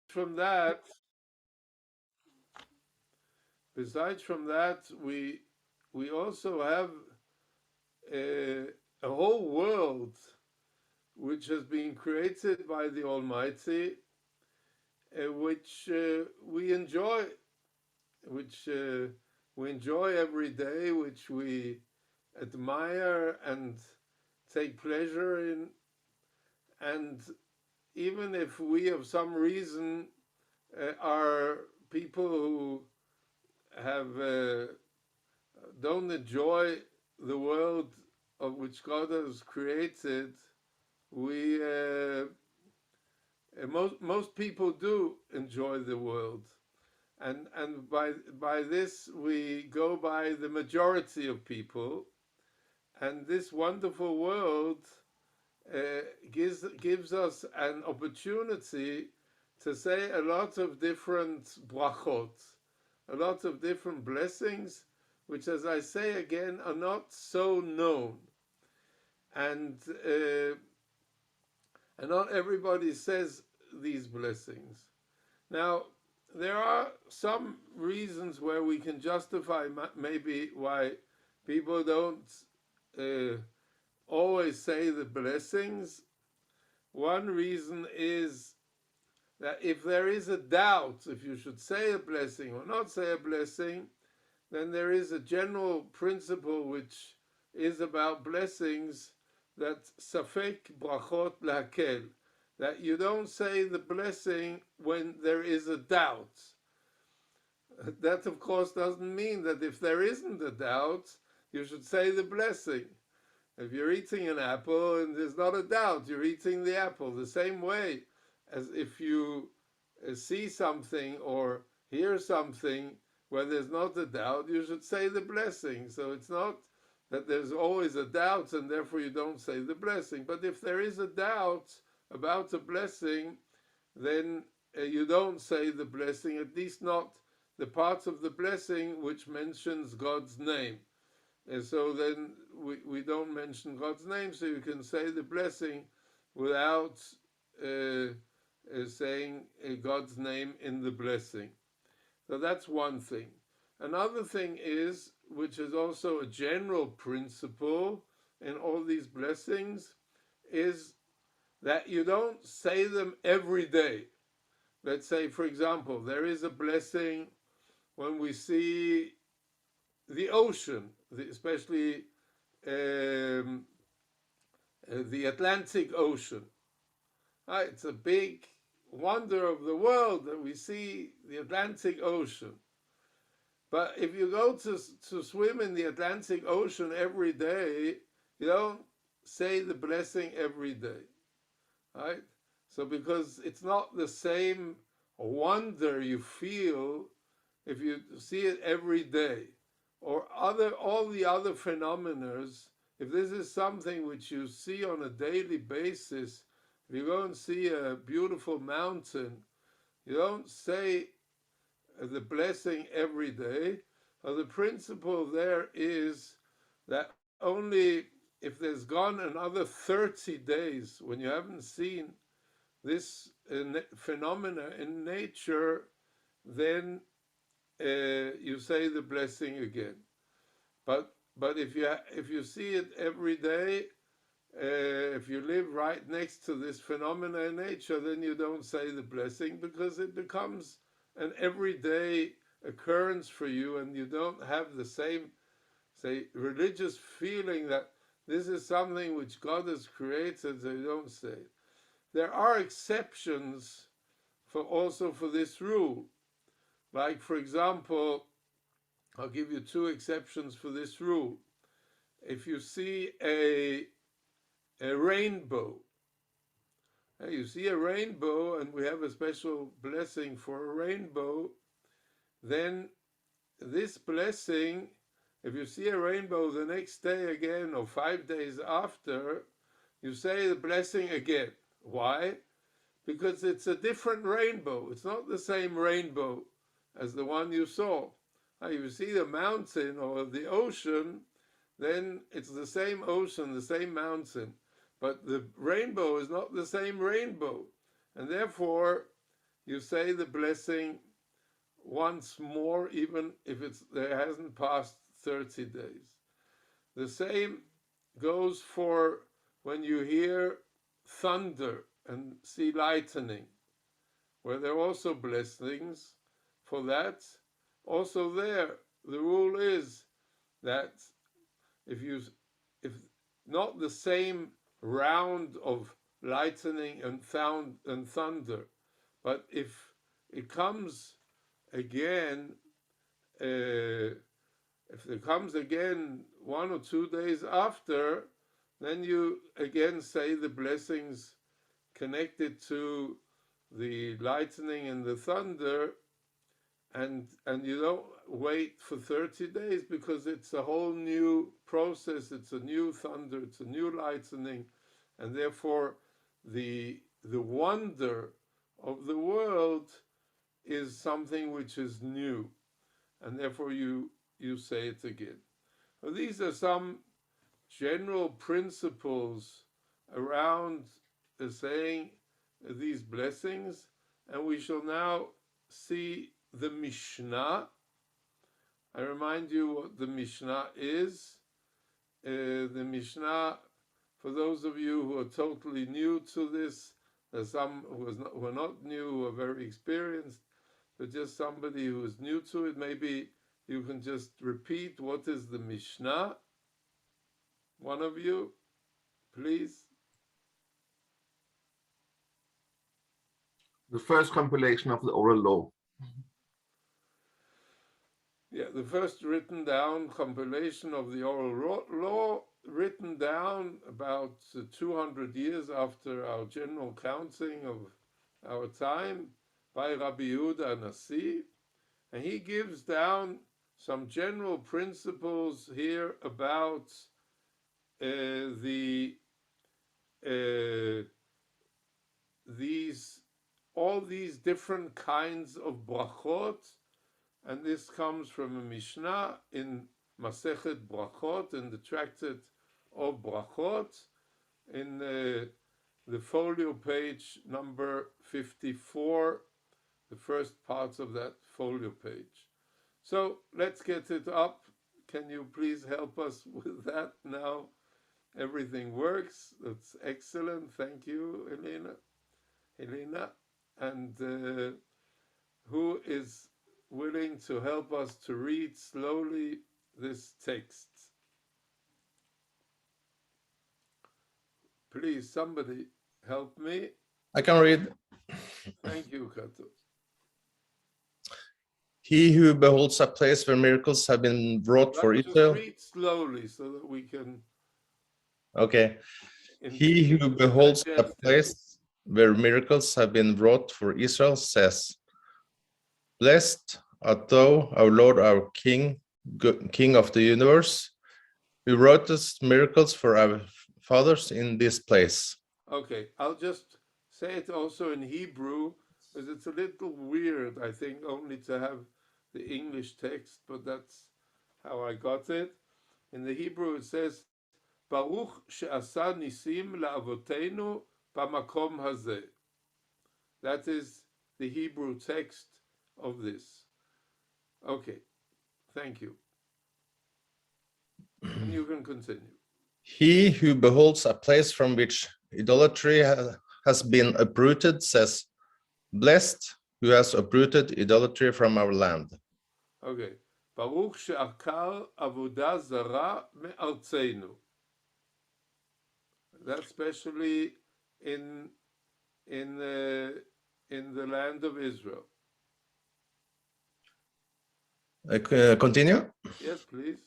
from that, besides from that, we also have a whole world which has been created by the Almighty, which we enjoy, which we enjoy every day, which we admire and take pleasure in. And even if we, of some reason, are people who have don't enjoy the world of which God has created, we most people do enjoy the world, and by this we go by the majority of people, and this wonderful world gives us an opportunity to say a lot of different brachot, a lot of different blessings, which, as I say again, are not so known, and not everybody says these blessings. Now, there are some reasons where we can justify maybe why people don't always say the blessings. One reason is that if there is a doubt if you should say a blessing or not say a blessing, then there is a general principle which is about blessings, that safek brachot lakel, that you don't say the blessing when there is a doubt. That, of course, doesn't mean that if there isn't a doubt, you should say the blessing. If you're eating an apple and there's not a doubt, you're eating the apple. The same way as if you see something or hear something where there's not a doubt, you should say the blessing. So it's not that there's always a doubt and therefore you don't say the blessing. But if there is a doubt about a blessing, then you don't say the blessing, at least not the parts of the blessing which mentions God's name. And so then we don't mention God's name, so you can say the blessing without saying God's name in the blessing. So that's one thing. Another thing is, which is also a general principle in all these blessings, is that you don't say them every day. Let's say, for example, there is a blessing when we see the ocean, especially the Atlantic Ocean. It's a big wonder of the world that we see the Atlantic Ocean. But if you go to swim in the Atlantic Ocean every day, you don't say the blessing every day, right? So because it's not the same wonder you feel if you see it every day, or all the other phenomena. If this is something which you see on a daily basis, if you go and see a beautiful mountain, you don't say the blessing every day. The principle there is that only if there's gone another 30 days when you haven't seen this phenomena in nature, then you say the blessing again. But if you see it every day, if you live right next to this phenomena in nature, then you don't say the blessing, because it becomes an everyday occurrence for you, and you don't have the same, say, religious feeling that this is something which God has created, so you don't say it. There are exceptions also for this rule. Like, for example, I'll give you two exceptions for this rule. If you see a rainbow, you see a rainbow, and we have a special blessing for a rainbow, then this blessing, if you see a rainbow the next day again or 5 days after, you say the blessing again. Why? Because it's a different rainbow. It's not the same rainbow as the one you saw. If you see the mountain or the ocean, then it's the same ocean, the same mountain. But the rainbow is not the same rainbow. And therefore, you say the blessing once more, even if there hasn't passed 30 days. The same goes for when you hear thunder and see lightning, where there are also blessings for that. Also there, the rule is that if not the same round of lightning and thunder, but if it comes again, if it comes again 1 or 2 days after, then you again say the blessings connected to the lightning and the thunder, and you don't wait for 30 days because it's a whole new process. It's a new thunder, it's a new lightning, and therefore the wonder of the world is something which is new, and therefore you say it again. Well, these are some general principles around saying these blessings, and we shall now see the Mishnah. I remind you what the Mishnah is. The Mishnah, for those of you who are totally new to this, there's some who are not new, who are very experienced, but just somebody who is new to it, maybe you can just repeat what is the Mishnah. One of you, please. The first compilation of the oral law. Yeah, the first written down compilation of the oral law, written down about 200 years after our general counting of our time by Rabbi Yehuda Nasi. And he gives down some general principles here about all these different kinds of brachot, and this comes from a Mishnah in Masechet Brachot, in the tractate of Brachot, in the folio page number 54, the first parts of that folio page. So let's get it up. Can you please help us with that now? Everything works. That's excellent. Thank you, Helena. And who is willing to help us to read slowly this text? Please, somebody help me. I can read. Thank you, Kato. He who beholds a place where miracles have been wrought for Israel. Just read slowly so that we can. Okay. He who beholds a place where miracles have been wrought for Israel says, "Blessed art thou, our Lord, our King, King of the universe, who wrought us miracles for our fathers in this place." Okay, I'll just say it also in Hebrew, because it's a little weird, I think, only to have the English text, but that's how I got it. In the Hebrew it says, Baruch she'asa nisim la'avoteinu b'makom hazeh. That is the Hebrew text of this. Okay, thank you. And you can continue. He who beholds a place from which idolatry has been uprooted says, "Blessed who has uprooted idolatry from our land." Okay. Baruch she'akar avodah zara me'artzeinu. That's especially in the land of Israel. Continue. Yes, please.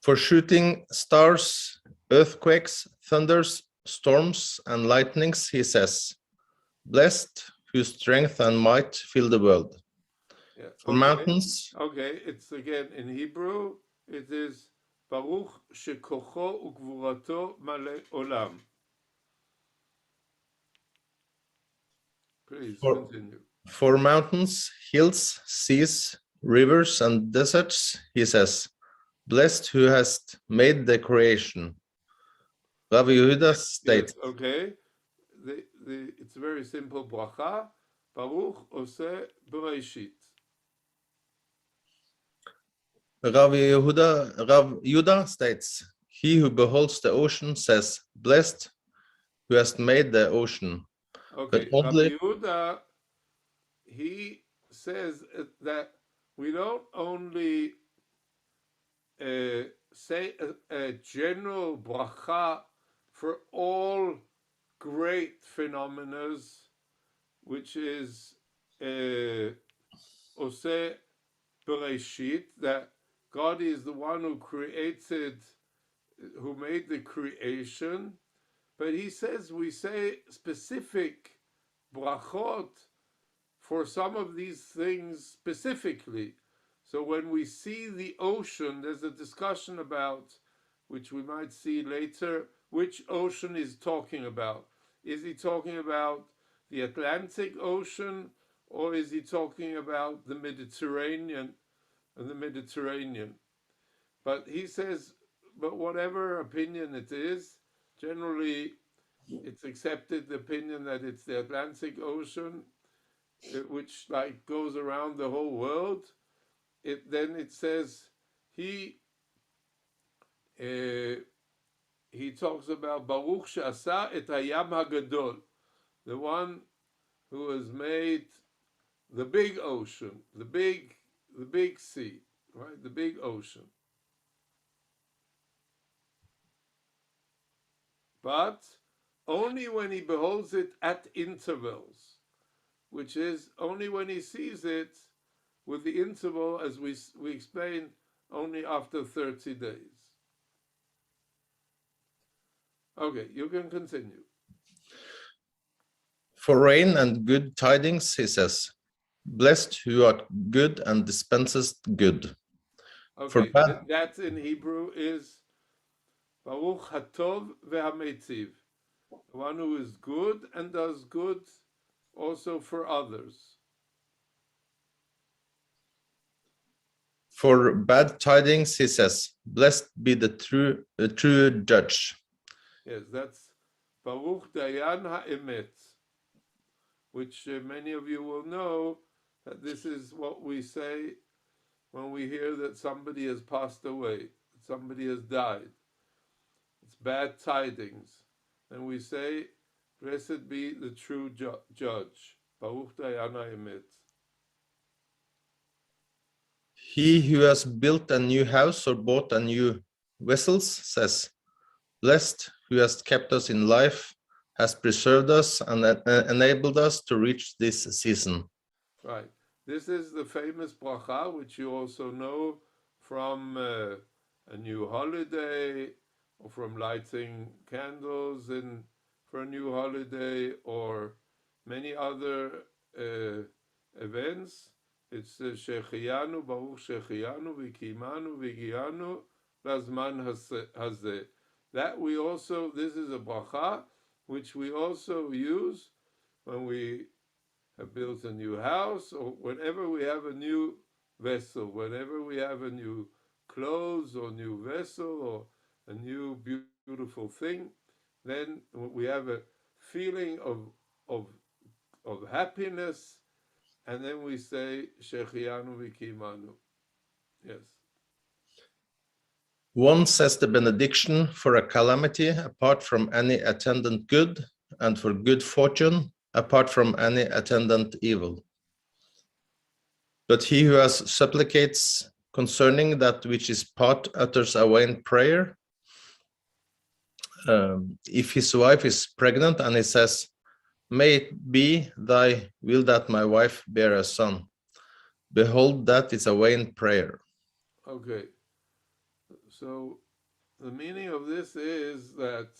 For shooting stars, earthquakes, thunders, storms, and lightnings, he says, "Blessed whose strength and might fill the world." Yeah. For mountains. Okay, it's again in Hebrew. It is Baruch shekocho ukvurato male olam. Please continue. For mountains, hills, seas, rivers, and deserts, he says, "Blessed who has made the creation." Rav Yehuda states. Yes, okay. It's a very simple bracha. Baruch Oseh Bereshit. Rav Yehuda states, "He who beholds the ocean says, 'Blessed who has made the ocean.'" Okay, But Rabbi only Yehuda, he says that we don't only say a general bracha for all great phenomena, which is Oseh Bereshit, that God is the one who created, who made the creation, but he says we say specific brachot for some of these things specifically. So when we see the ocean, there's a discussion about, which we might see later, which ocean is talking about. Is he talking about the Atlantic Ocean, or is he talking about the Mediterranean? But he says, but whatever opinion it is, generally it's accepted the opinion that it's the Atlantic Ocean, which like goes around the whole world. Then it says he talks about Baruch she'asa et hayam hagadol, the one who has made the big ocean, the big sea, right? The big ocean. But only when he beholds it at intervals, which is only when he sees it with the interval, as we explained, only after 30 days. Okay, you can continue. for rain and good tidings, he says, "Blessed who art good and dispensest good." For Okay, bad, that in Hebrew is Baruch Hatov ve'Hametiv, the one who is good and does good also for others. for bad tidings, he says, "Blessed be the true judge." Yes, that's Baruch Dayan Ha'emet, which many of you will know that this is what we say when we hear that somebody has passed away, that somebody has died. It's bad tidings. And we say, blessed be the true judge. Baruch Dayan Ha'emet. He who has built a new house or bought a new vessels says, "Blessed who has kept us in life, has preserved us and enabled us to reach this season." Right. This is the famous bracha, which you also know from a new holiday, or from lighting candles for a new holiday, or many other events. It's Shehecheyanu, Baruch Shehecheyanu, V'kimanu, V'gianu, Lazman Hazeh. That we also, this is a bracha, which we also use when we have built a new house, or whenever we have a new vessel, whenever we have a new clothes or new vessel or a new beautiful thing, then we have a feeling of happiness, and then we say Shehecheyanu V'kimanu. Yes. One says the benediction for a calamity apart from any attendant good, and for good fortune apart from any attendant evil. But he who has supplicates concerning that which is part utters a vain prayer. If his wife is pregnant and he says, "May it be thy will that my wife bear a son," behold, that is a vain prayer. Okay. So the meaning of this is that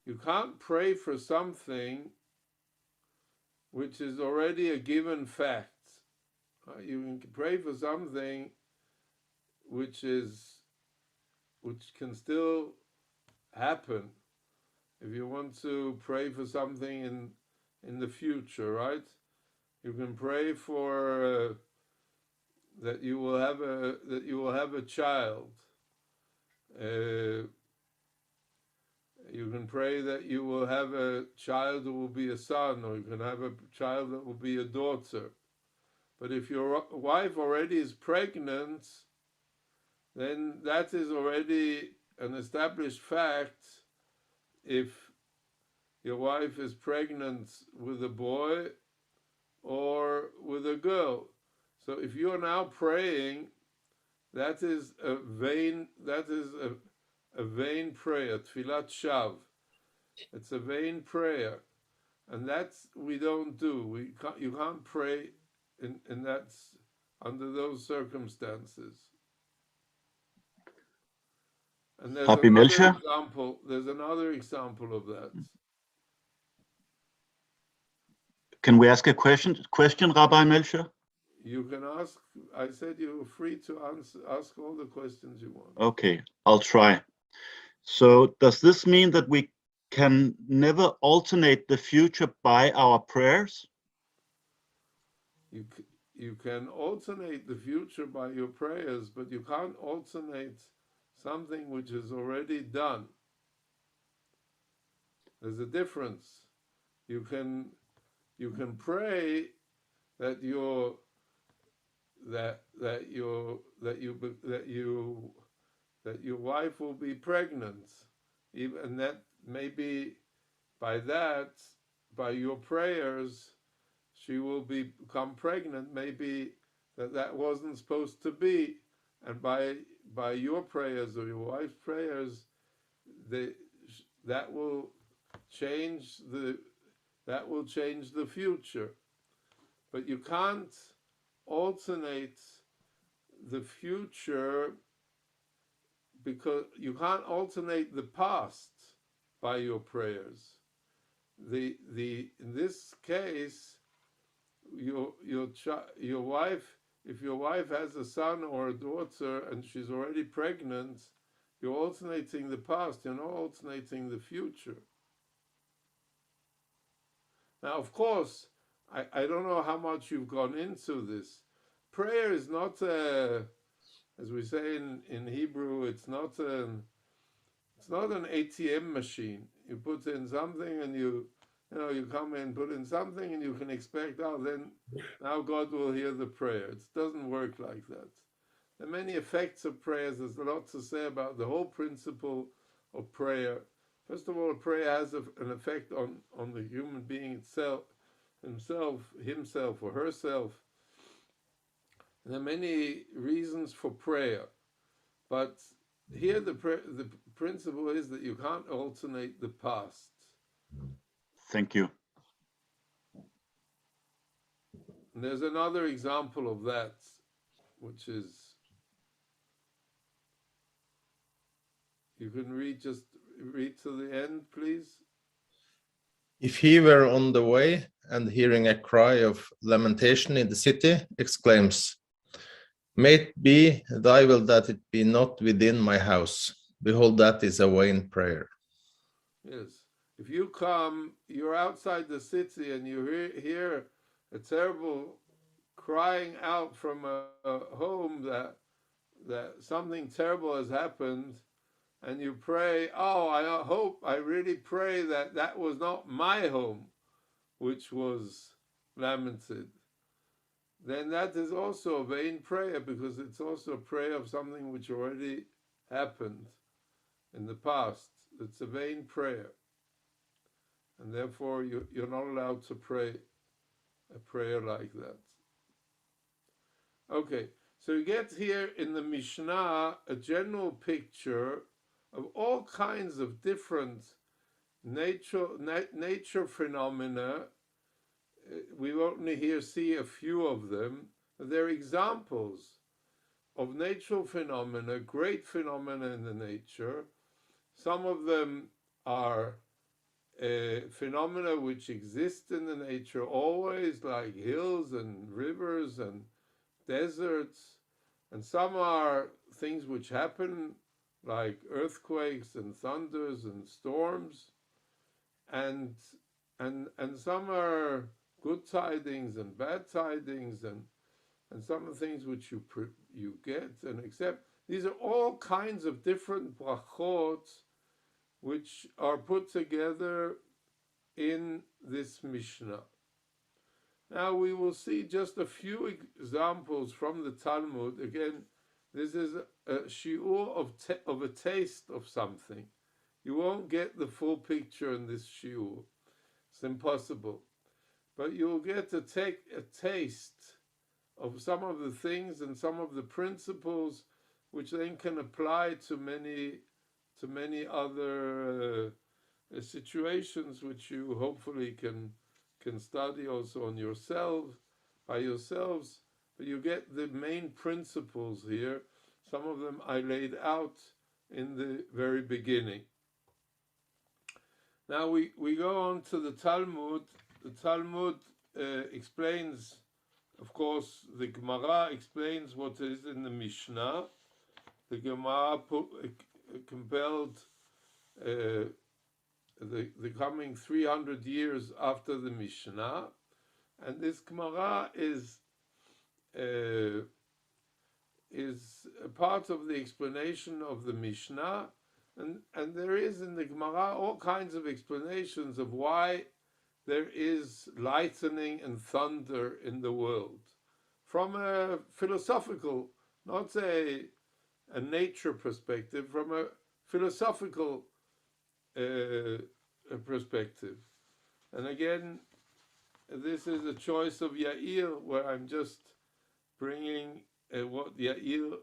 you can't pray for something which is already a given fact. You can pray for something which can still happen. If you want to pray for something in the future, right? You can pray for that you will have a child. You can pray that you will have a child who will be a son, or you can have a child that will be a daughter. But if your wife already is pregnant, then that is already an established fact. If your wife is pregnant with a boy or with a girl. So if you are now praying, that is a vain prayer, tfilat shav. It's a vain prayer. And that's we don't do. You can't pray in that under those circumstances. And there's Rabbi another Melchior? example. There's another example of that. Can we ask a question, Rabbi Melchior? You can ask. I said you're free to ask all the questions you want. Okay, I'll try. So does this mean that we can never alternate the future by our prayers? You can alternate the future by your prayers, but you can't alternate something which is already done. There's a difference. You can pray that your wife will be pregnant, and that maybe by your prayers she will become pregnant. Maybe that wasn't supposed to be, and by your prayers or your wife's prayers, that will change the future. But you can't alternate the future, because you can't alternate the past by your prayers. In this case, your wife, if your wife has a son or a daughter and she's already pregnant, you're alternating the past. You're not alternating the future. Now, of course, I don't know how much you've gone into this. Prayer is not as we say in Hebrew, it's not an ATM machine. You put in something and you come in, put in something, and you can expect, now God will hear the prayer. It doesn't work like that. There are many effects of prayers. There's a lot to say about the whole principle of prayer. First of all, prayer has an effect on the human being himself or herself. There are many reasons for prayer, but here the principle is that you can't alternate the past. Thank you. And there's another example of that, which is, you can read to the end, please. If he were on the way and hearing a cry of lamentation in the city, exclaims, "May it be thy will that it be not within my house." Behold, that is a vain prayer. Yes. If you're outside the city and you hear a terrible crying out from a home that something terrible has happened, and you pray, I really pray that was not my home which was lamented, then that is also a vain prayer, because it's also a prayer of something which already happened in the past. It's a vain prayer. And therefore you're not allowed to pray a prayer like that. Okay, so you get here in the Mishnah a general picture of all kinds of different nature phenomena. We only here see a few of them. They're examples of natural phenomena, great phenomena in the nature. Some of them are phenomena which exist in the nature always, like hills and rivers and deserts, and some are things which happen, like earthquakes and thunders and storms, and some are good tidings and bad tidings, and some of the things which you get and accept. These are all kinds of different brachot which are put together in this Mishnah. Now we will see just a few examples from the Talmud. Again, this is a shiur of a taste of something. You won't get the full picture in this shiur. It's impossible. But you'll get a taste of some of the things and some of the principles which then can apply to many other situations which you hopefully can study also on yourselves, by yourselves. But you get the main principles here. Some of them I laid out in the very beginning. Now we go on to the Talmud. The Talmud explains, of course, the Gemara explains what is in the Mishnah. The Gemara compelled the coming 300 years after the Mishnah, and this Gemara is a part of the explanation of the Mishnah, and there is in the Gemara all kinds of explanations of why there is lightning and thunder in the world, from a philosophical, not a nature perspective, from a philosophical perspective. And again, this is a choice of Yair, where I'm just bringing what Yair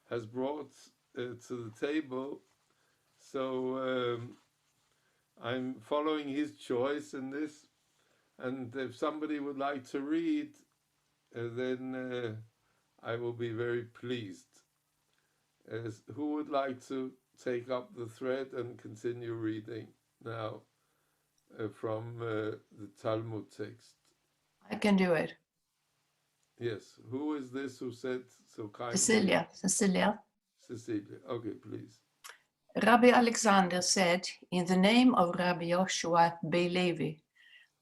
has brought to the table. So I'm following his choice in this, and if somebody would like to read, then I will be very pleased. Who would like to take up the thread and continue reading now from the Talmud text? I can do it. Yes. Who is this who said so kindly? Cecilia. Cecilia. Okay, please. Rabbi Alexander said, in the name of Rabbi Joshua ben Levi,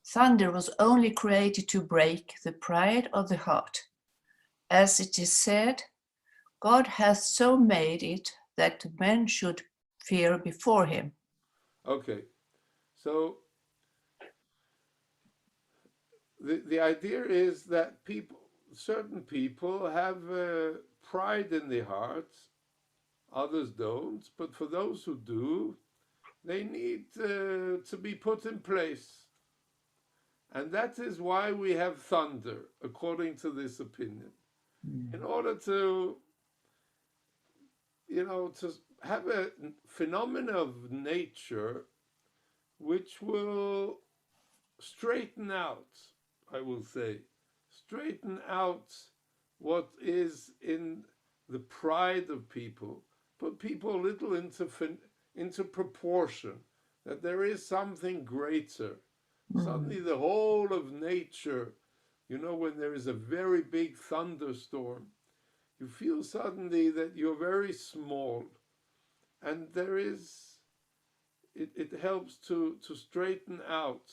thunder was only created to break the pride of the heart. As it is said, God hath so made it that men should fear before him. Okay. So the idea is that certain people have pride in their hearts, others don't, but for those who do, they need to be put in place. And that is why we have thunder, according to this opinion. In order to, to have a phenomenon of nature which will straighten out, I will say, straighten out what is in the pride of people, put people a little into proportion, that there is something greater. Suddenly the whole of nature, when there is a very big thunderstorm, you feel suddenly that you're very small, and it helps to straighten out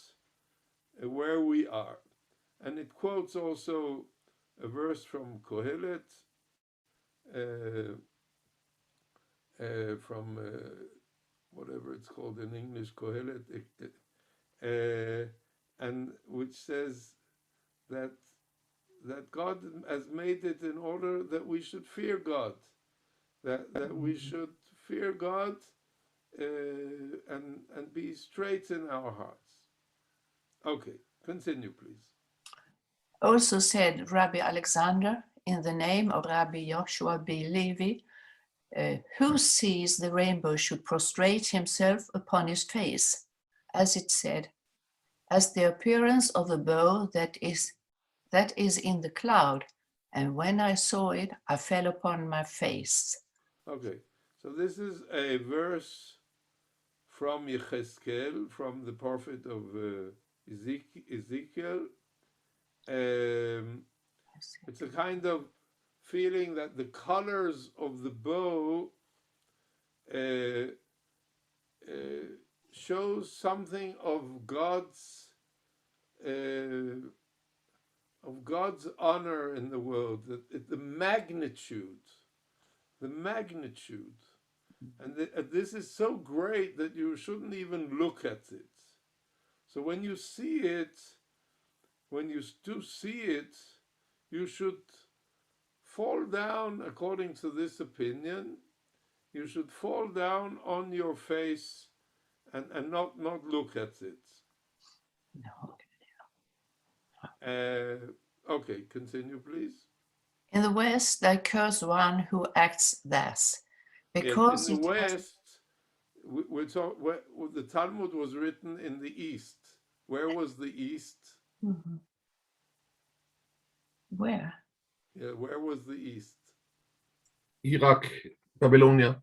where we are. And it quotes also a verse from Kohelet, from whatever it's called in English, Kohelet, and which says that God has made it in order that we should fear God, that we should fear God and be straight in our hearts. Okay, continue, please. Also said Rabbi Alexander, in the name of Rabbi Joshua ben Levi, who sees the rainbow should prostrate himself upon his face, as it said, as the appearance of a bow that is in the cloud, and when I saw it, I fell upon my face. Okay, so this is a verse from Yechezkel, from the prophet of Ezekiel. It's a kind of feeling that the colors of the bow shows something of God's honor in the world, the magnitude And this is so great that you shouldn't even look at it. So when you see it, when you do see it, you should fall down, according to this opinion, you should fall down on your face and not look at it. No. Okay, continue, please. In the West, they curse one who acts thus, Yes, because in the it has West, the Talmud was written in the East. Where was the East? Mhm. Where? Yeah, where was the East? Iraq, Babylonia.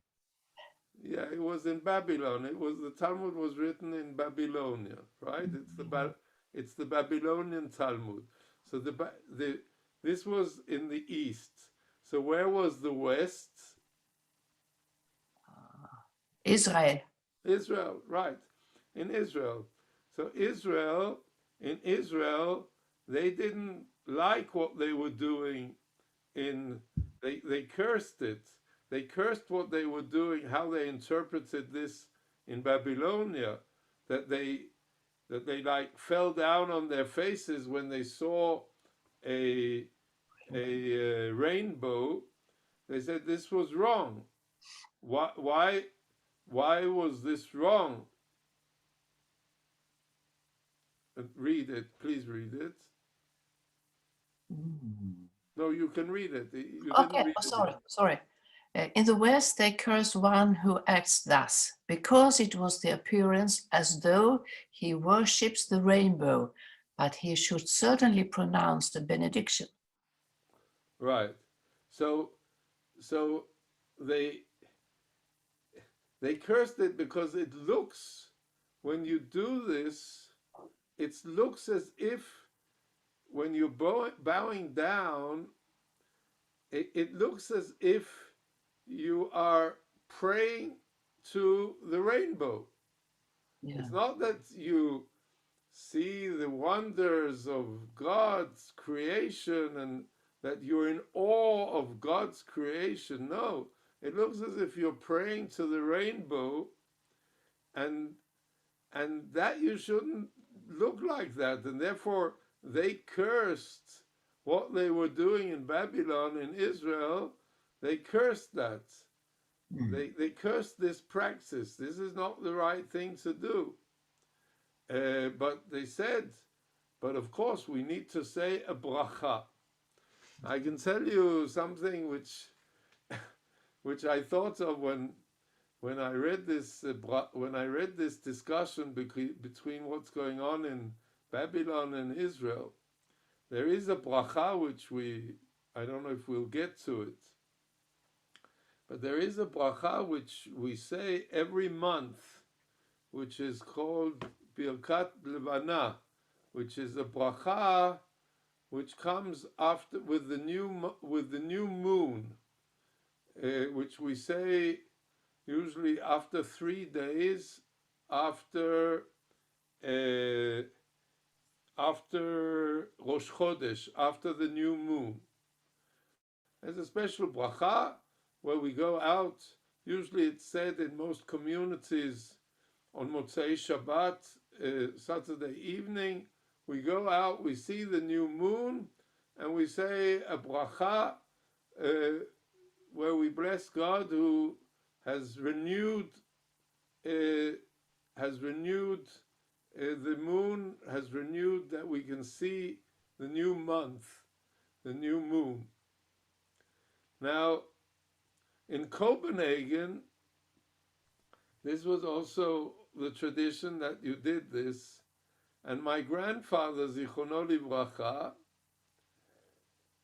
Yeah, it was in Babylon. The Talmud was written in Babylonia, right? It's the Babylonian Talmud. So this was in the East. So where was the West? Israel. Israel, right? In Israel. So in Israel, they didn't like what they were doing they cursed it. They cursed what they were doing, how they interpreted this in Babylonia, that they like fell down on their faces when they saw a rainbow. They said this was wrong. Why was this wrong? Read it, please read it. No, you can read it. You didn't Okay, read sorry. In the West, they curse one who acts thus, because it was the appearance as though he worships the rainbow, but he should certainly pronounce the benediction. Right. So they cursed it because it looks, when you do this, it looks as if when you're bowing down, it looks as if you are praying to the rainbow. Yeah. It's not that you see the wonders of God's creation and that you're in awe of God's creation. No, it looks as if you're praying to the rainbow, and that you shouldn't look like that. And therefore, they cursed what they were doing in Babylon, in Israel. They cursed that. They cursed this practice. This is not the right thing to do. But they said, but of course we need to say a bracha. I can tell you something which I thought of when I read this discussion between what's going on in Babylon and Israel. There is a bracha which I don't know if we'll get to it, but there is a bracha which we say every month, which is called Birkot Levana, which is a bracha which comes after with the new moon, which we say usually after 3 days after Rosh Chodesh, after the new moon. There's a special bracha where we go out. Usually it's said in most communities on Motzei Shabbat, Saturday evening, we go out, we see the new moon, and we say a bracha where we bless God who has renewed the moon, has renewed that we can see the new month, the new moon. Now, in Copenhagen, this was also the tradition that you did this, and my grandfather, Zichrono Livracha,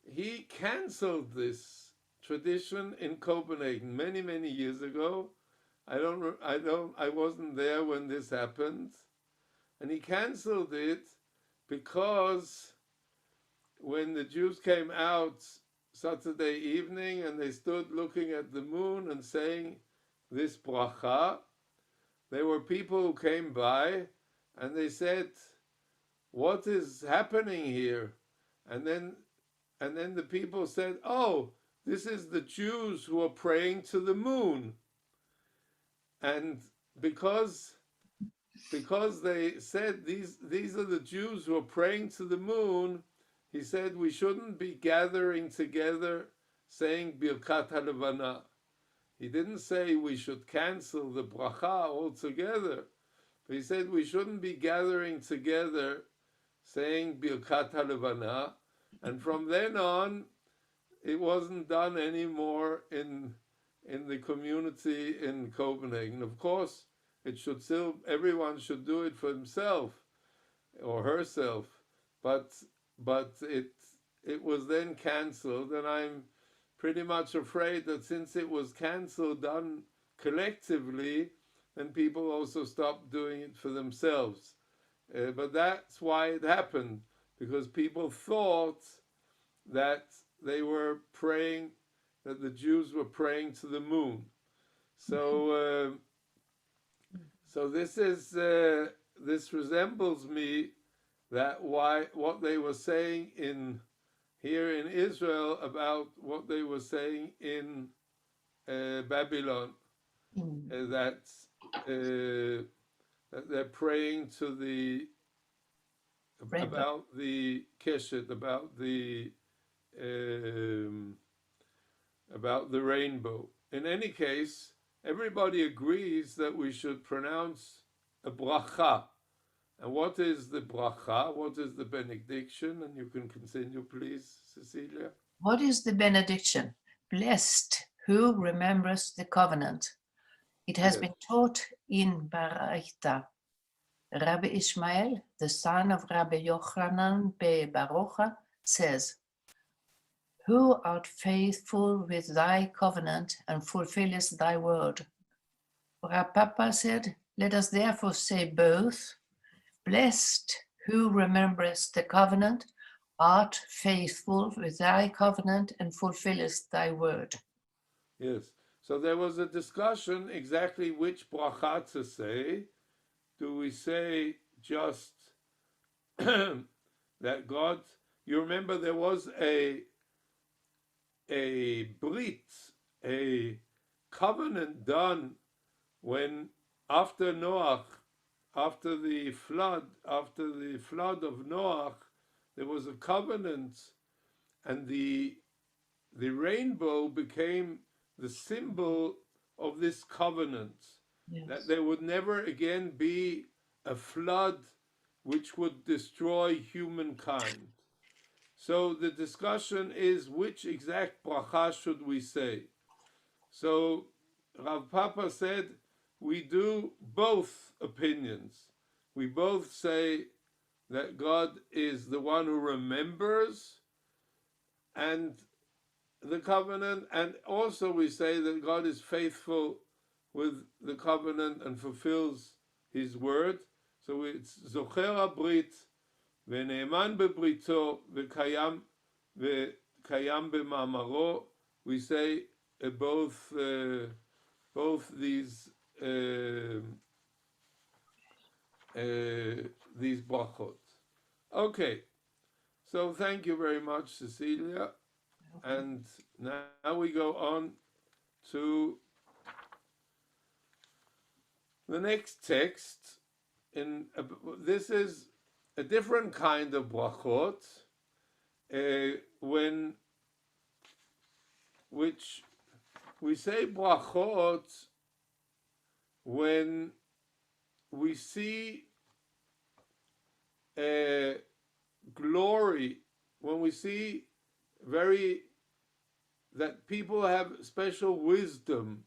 he canceled this tradition in Copenhagen many, many years ago. I wasn't there when this happened, and he canceled it because when the Jews came out Saturday evening and they stood looking at the moon and saying this bracha, there were people who came by and they said, "What is happening here?" And then the people said, "Oh, this is the Jews who are praying to the moon." and because they said these are the Jews who are praying to the moon, he said we shouldn't be gathering together saying Birkat HaLevana. He didn't say we should cancel the bracha altogether, but he said we shouldn't be gathering together saying Birkat HaLevana, and from then on, it wasn't done anymore in the community in Copenhagen. Of course, it should still, everyone should do it for himself or herself, but it was then cancelled, and I'm pretty much afraid that since it was cancelled, done collectively, then people also stopped doing it for themselves. But that's why it happened, because people thought that they were praying, that the Jews were praying to the moon. So, so this is this resembles me that what they were saying here in Israel about what they were saying in Babylon, that they're praying to the about the keshet, about the rainbow. In any case, everybody agrees that we should pronounce a bracha. And what is the bracha? What is the benediction? And you can continue, please, Cecilia. What is the benediction? Blessed who remembers the covenant. It has been taught in Baraita. Rabbi Ishmael, the son of Rabbi Yochanan be Barucha, says, "Who art faithful with thy covenant and fulfillest thy word?" Rav Papa said, "Let us therefore say both, blessed who rememberest the covenant, art faithful with thy covenant and fulfillest thy word." Yes. So there was a discussion exactly which bracha to say. Do we say just that God, you remember there was a brit, a covenant done when after Noach, after the flood of Noach, there was a covenant, and the rainbow became the symbol of this covenant. Yes. That there would never again be a flood which would destroy humankind. So the discussion is which exact bracha should we say. So Rav Papa said we do both opinions. We both say that God is the one who remembers and the covenant, and also we say that God is faithful with the covenant and fulfills his word. So it's Zocher HaBrit, Ve'ne'eman bebrito, Ve'kayam b'ma'amaro. We say both these brachot. Okay, so thank you very much, Cecilia. And now we go on to the next text. This is a different kind of brachot, which we say brachot when we see glory, when we see that people have special wisdom,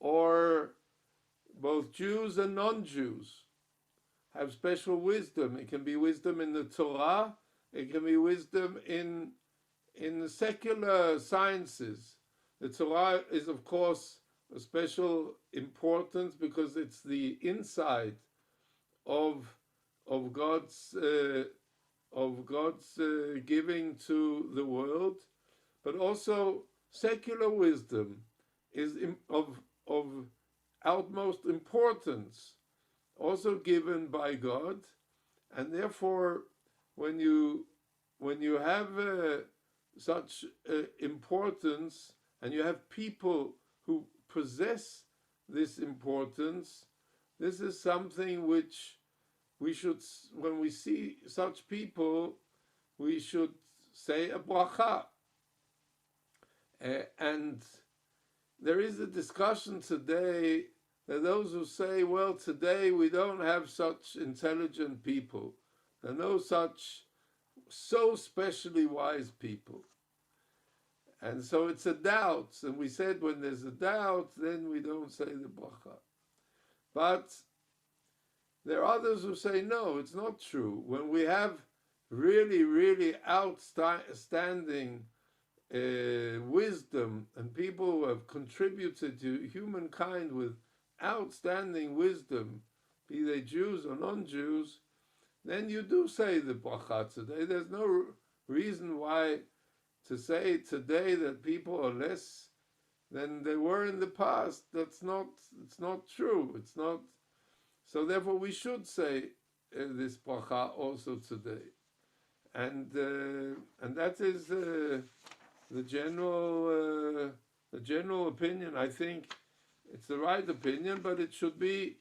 or both Jews and non-Jews have special wisdom. It can be wisdom in the Torah, it can be wisdom in the secular sciences. The Torah is, of course, a special importance because it's the inside of God's giving to the world, but also secular wisdom is of utmost importance, also given by God, and therefore, when you have such importance, and you have people who possess this importance. This is something which we should, when we see such people, we should say a bracha. And there is a discussion today that those who say, well, today we don't have such intelligent people. There are no such so specially wise people. And so it's a doubt. And we said when there's a doubt, then we don't say the bracha. But there are others who say, no, it's not true. When we have really, really outstanding wisdom and people who have contributed to humankind with outstanding wisdom, be they Jews or non-Jews, then you do say the bracha today. There's no reason why to say today that people are less than they were in the past. It's not true. It's not. So therefore we should say this bracha also today. And that is the general opinion. I think it's the right opinion, but it should be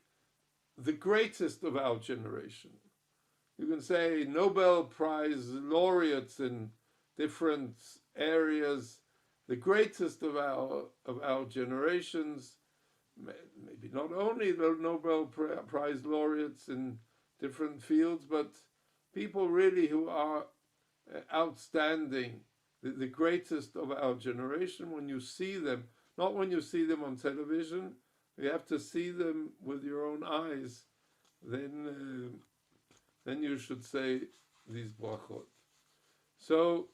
the greatest of our generation. You can say Nobel Prize laureates in different areas, the greatest of our generations, maybe not only the Nobel Prize laureates in different fields, but people really who are outstanding, the greatest of our generation. When you see them, not when you see them on television, you have to see them with your own eyes, then you should say these brachot. So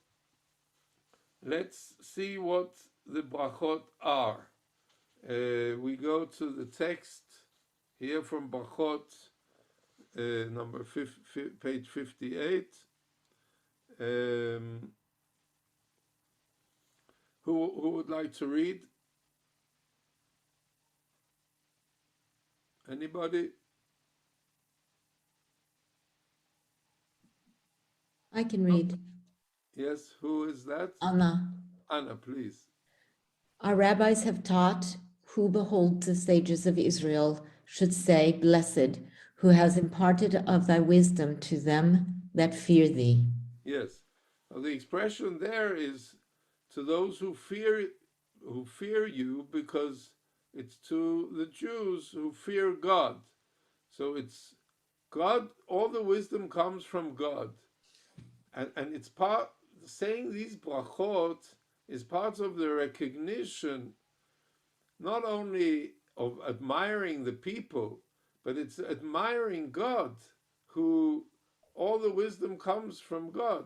let's see what the brachot are. We go to the text here from Brachot, page 58. Who would like to read? Anybody? I can read. Yes, who is that? Anna. Anna, please. Our rabbis have taught, who beholds the sages of Israel should say, Blessed, who has imparted of thy wisdom to them that fear thee. Yes. Well, the expression there is to those who fear you, because it's to the Jews who fear God. So it's God, all the wisdom comes from God. And it's part, saying these brachot is part of the recognition, not only of admiring the people, but it's admiring God, who all the wisdom comes from God.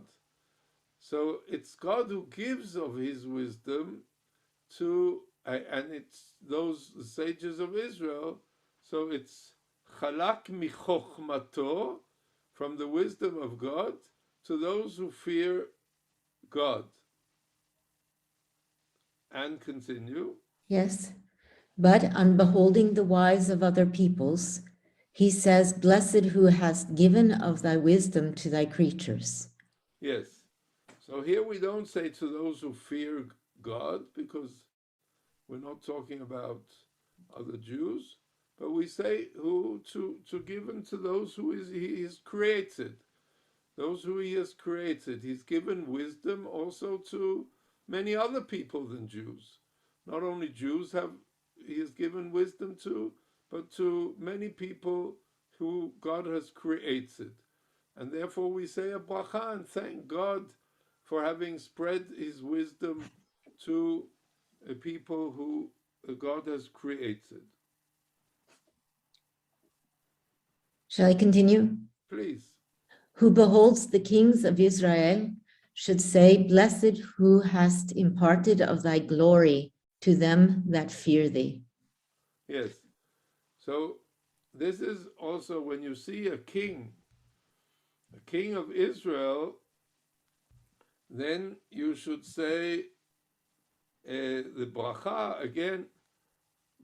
So it's God who gives of his wisdom to, and it's those sages of Israel. So it's chalak michochmato, from the wisdom of God, to those who fear God. And continue. Yes, but on beholding the wise of other peoples, he says, Blessed who hast given of thy wisdom to thy creatures. Yes. So here we don't say to those who fear God, because we're not talking about other Jews, but we say who to give unto those who he has created. Those who he has created. He's given wisdom also to many other people than Jews. Not only Jews he has given wisdom to, but to many people who God has created. And therefore we say a bracha and thank God for having spread his wisdom to people who God has created. Shall I continue? Please. Who beholds the kings of Israel should say, Blessed who hast imparted of thy glory to them that fear thee. Yes. So this is also when you see a king of Israel, then you should say the bracha again,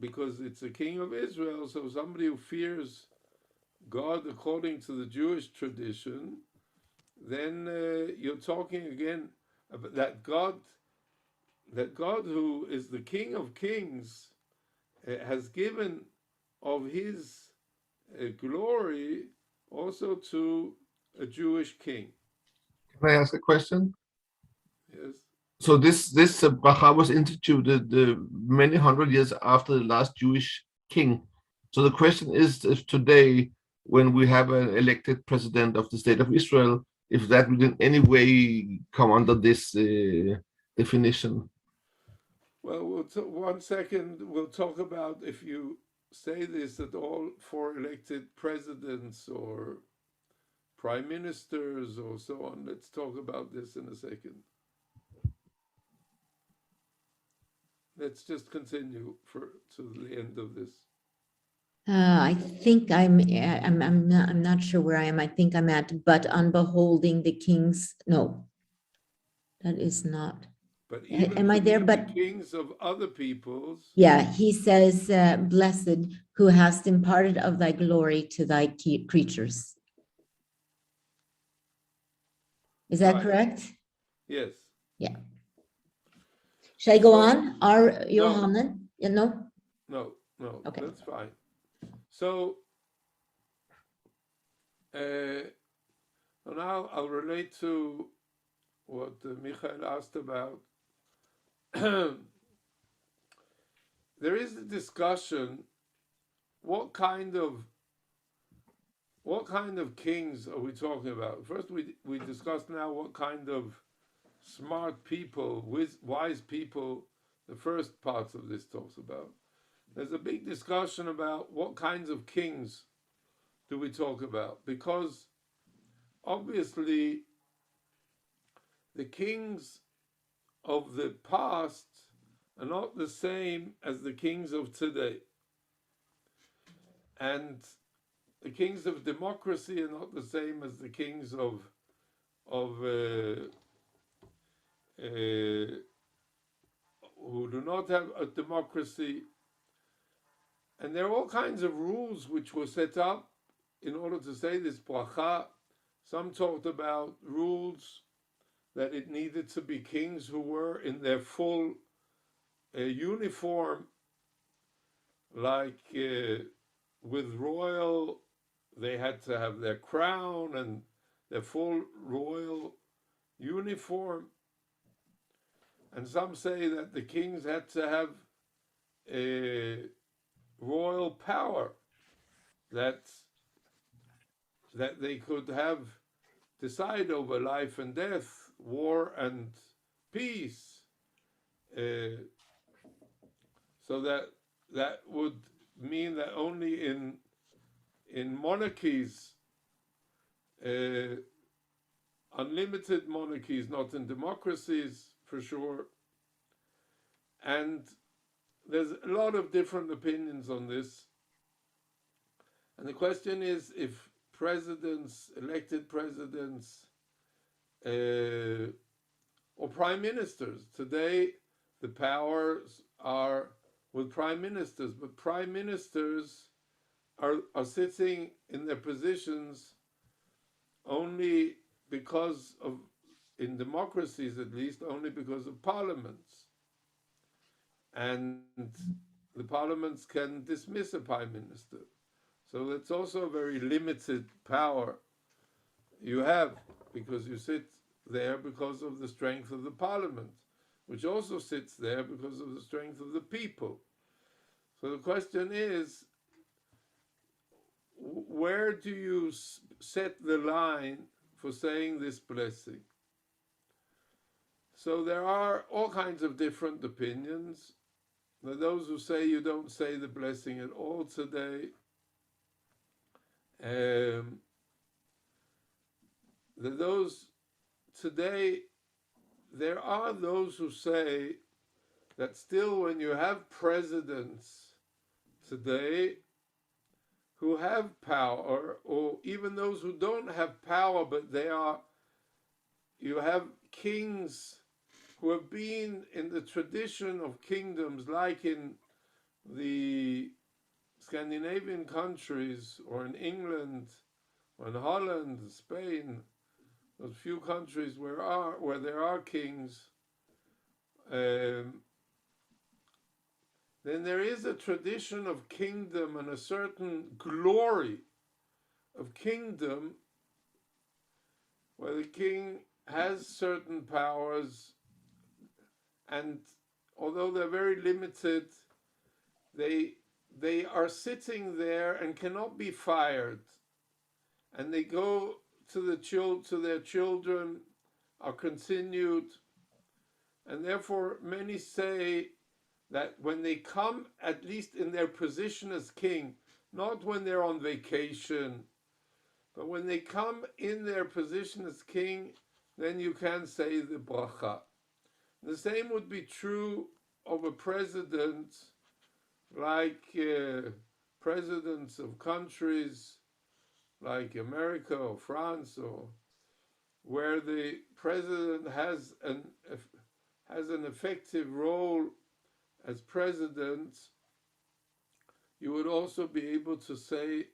because it's a king of Israel. So somebody who fears God according to the Jewish tradition, then you're talking again about that God who is the King of Kings, has given of his glory also to a Jewish king. Can I ask a question? Yes. So this bracha was instituted many hundred years after the last Jewish king. So the question is, if today, when we have an elected president of the state of Israel, if that would in any way come under this definition. Well, 1 second. We'll talk about if you say this at all for elected presidents or prime ministers or so on. Let's talk about this in a second. Let's just continue to the end of this. I think I'm not sure where I am. I think I'm at, but on beholding the kings. No, that is not. But even Am I there? the But kings of other peoples. yeah, he says, blessed who hast imparted of thy glory to thy creatures. Is that Right. correct? Yes. Yeah. Should I go So- on? Our Johanan? Yeah, no? No, Okay. that's fine. So now I'll relate to what Michael asked about. There is a discussion. What kind of kings are we talking about? First, we discussed now what kind of smart people, wise people, the first parts of this talks about. There's a big discussion about what kinds of kings do we talk about, because obviously the kings of the past are not the same as the kings of today, and the kings of democracy are not the same as the kings of who do not have a democracy. And there are all kinds of rules which were set up in order to say this bracha. Some talked about rules that it needed to be kings who were in their full uniform, like with royal, they had to have their crown and their full royal uniform. And some say that the kings had to have a royal power, that they could decide over life and death, war and peace. So that would mean that only in monarchies, unlimited monarchies, not in democracies for sure. And there's a lot of different opinions on this. And the question is if presidents, elected presidents, or prime ministers, today the powers are with prime ministers, but prime ministers are sitting in their positions only because of, in democracies at least, only because of parliaments. And the parliaments can dismiss a prime minister. So that's also a very limited power you have, because you sit there because of the strength of the parliament, which also sits there because of the strength of the people. So the question is, where do you set the line for saying this blessing? So there are all kinds of different opinions. There are those who say you don't say the blessing at all today. There are those who say that still when you have presidents today who have power, or even those who don't have power, but you have kings who have been in the tradition of kingdoms, like in the Scandinavian countries, or in England, or in Holland, Spain, those few countries where there are kings, and then there is a tradition of kingdom and a certain glory of kingdom where the king has certain powers, and although they're very limited, they are sitting there and cannot be fired, and they go to their children, are continued, and therefore many say that when they come, at least in their position as king, not when they're on vacation, but when they come in their position as king, then you can say the bracha. The same would be true of a president, like presidents of countries like America or France, or where the president has an effective role as president. You would also be able to say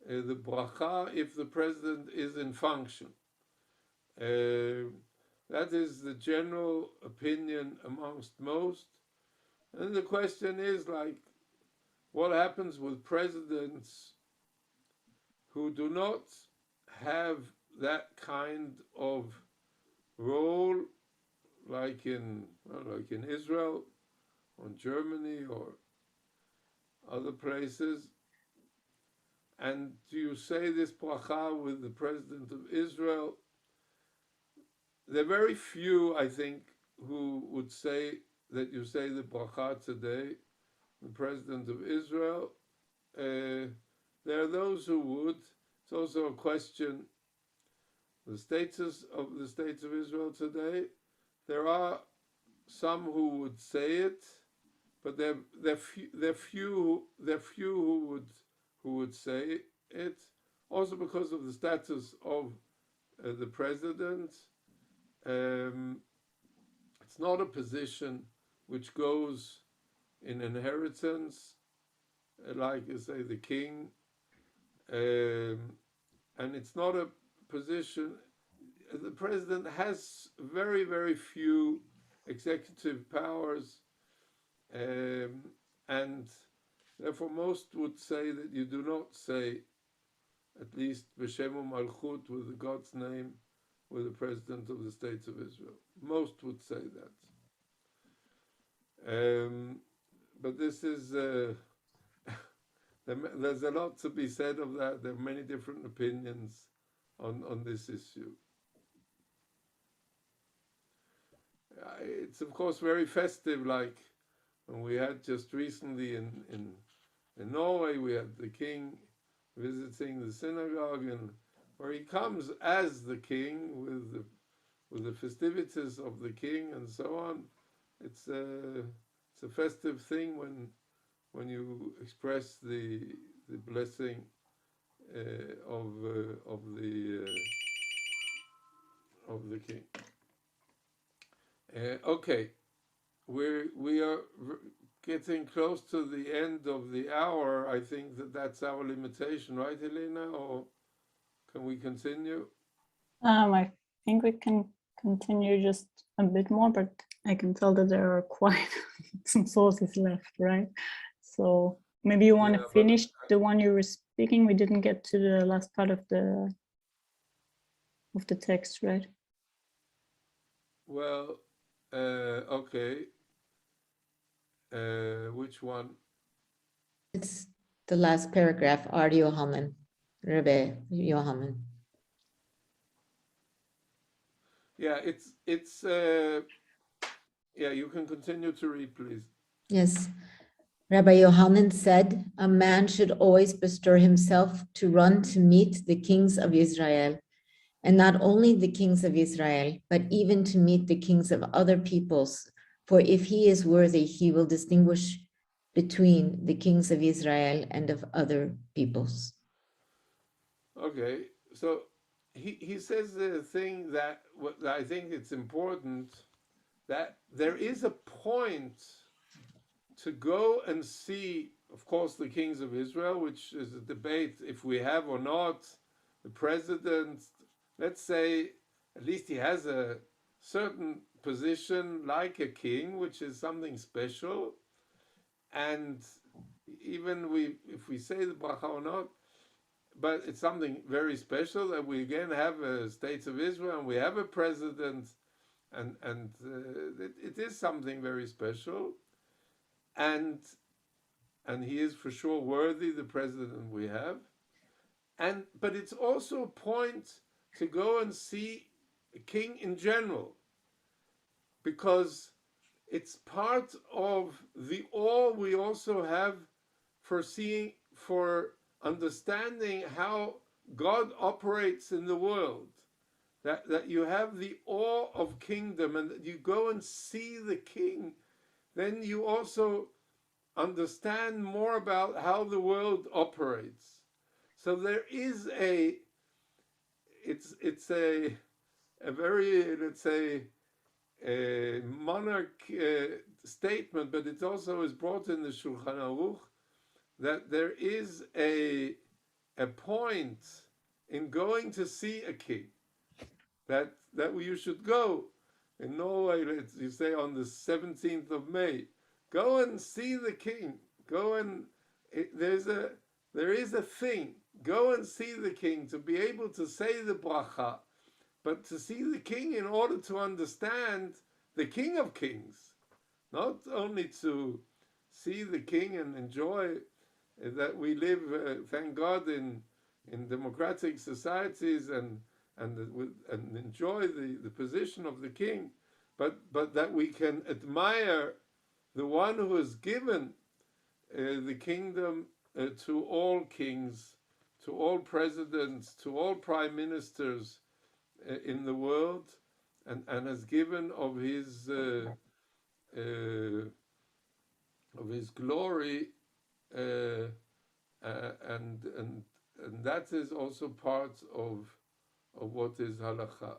the bracha if the president is in function. That is the general opinion amongst most. And the question is, like, what happens with presidents who do not have that kind of role, like in Israel or Germany or other places? And do you say this bracha with the president of Israel? There are very few, I think, who would say that you say the bracha today, the president of Israel. There are those who would. It's also a question, the status of the state of Israel today. There are some who would say it, but there are few who would say it. Also because of the status of the president. It's not a position which goes in inheritance, like you say the king, and it's not a position. The president has very, very few executive powers, and therefore most would say that you do not say, at least B'Shem Malchut, with God's name, with the president of the State of Israel. Most would say that. But this is, there's a lot to be said of that. There are many different opinions on this issue. It's of course very festive, like when we had just recently in Norway, we had the king visiting the synagogue, and where he comes as the king with the festivities of the king and so on. It's a festive thing when you express the blessing of the king. Okay, we are getting close to the end of the hour. I think that's our limitation, right, Helena? Or can we continue? I think we can continue just a bit more, but I can tell that there are quite some sources left, right? So maybe you want to finish the one you were speaking. We didn't get to the last part of the text, right? Well, okay. Which one? It's the last paragraph, Ar Yohanan, Rebbe Yohanan. Yeah, it's yeah, you can continue to read, please. Yes. Rabbi Yohanan said, a man should always bestir himself to run to meet the kings of Israel, and not only the kings of Israel, but even to meet the kings of other peoples. For if he is worthy, he will distinguish between the kings of Israel and of other peoples. Okay, so he says the thing that I think it's important, that there is a point to go and see, of course, the kings of Israel, which is a debate if we have or not, the president. Let's say at least he has a certain position like a king, which is something special. and even if we say the bracha or not, but it's something very special that we again have a State of Israel and we have a president, and it is something very special, and he is for sure worthy, the president we have, but it's also a point to go and see a king in general, because it's part of the awe we also have for understanding how God operates in the world. That you have the awe of kingdom, and that you go and see the king, then you also understand more about how the world operates. So there is it's a very, let's say, a monarch statement, but it also is brought in the Shulchan Aruch that there is a point in going to see a king, that you should go. In Norway, you say on the 17th of May, go and see the king. Go and there is a thing. Go and see the king to be able to say the bracha, but to see the king in order to understand the King of Kings, not only to see the king and enjoy that we live, thank God, in democratic societies and enjoy the position of the king, but that we can admire the one who has given the kingdom to all kings, to all presidents, to all prime ministers in the world, and has given of his glory, and that is also part of what is halakha.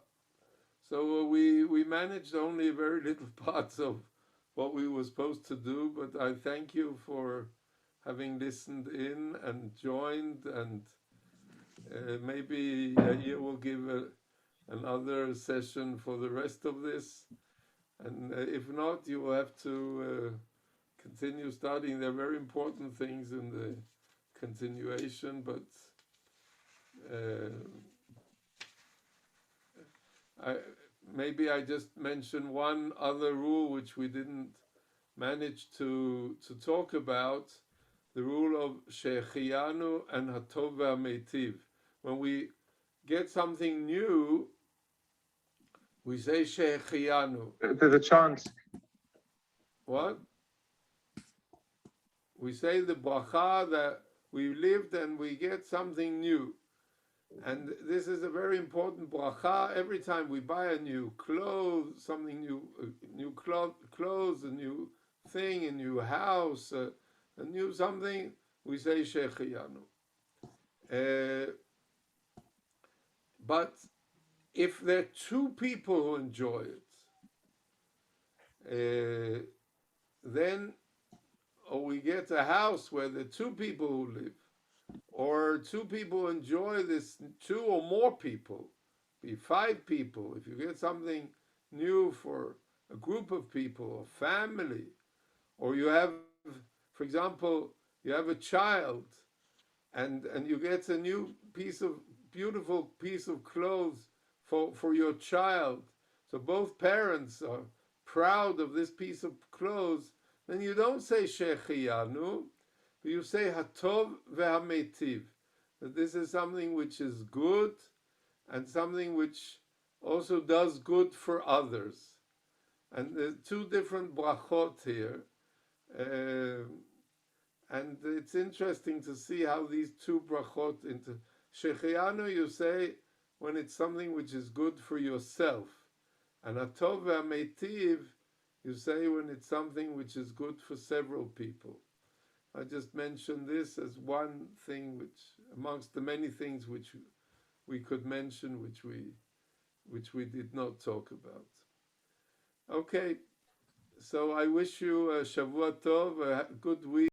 So we managed only very little parts of what we were supposed to do, but I thank you for having listened in and joined, and maybe Yair will give another session for the rest of this, and if not, you will have to continue studying. There are very important things in the continuation, but maybe I just mention one other rule which we didn't manage to talk about, the rule of Shechianu and Hatov VaMeitiv. When we get something new, we say Shechianu. The chant. What? We say the bracha that we lived and we get something new. And this is a very important bracha. Every time we buy a new clothes, something new clothes, a new thing, a new house, a new something, we say Shechianu. But if there are two people who enjoy it, then, or we get a house where there are two people who live, or two people enjoy this, two or more people, be 5 people. If you get something new for a group of people, a family, or you have, for example, you have a child, and you get a new beautiful piece of clothes for your child, so both parents are proud of this piece of clothes, then you don't say Shechianu, but you say Hatov VaMeitiv, that this is something which is good and something which also does good for others. And there's 2 different brachot here, and it's interesting to see how these 2 brachot into Shechianu you say when it's something which is good for yourself, and Hatov VaMeitiv you say when it's something which is good for several people. I just mentioned this as one thing which, amongst the many things which we could mention, which we did not talk about. Okay, so I wish you a Shavua Tov, a good week.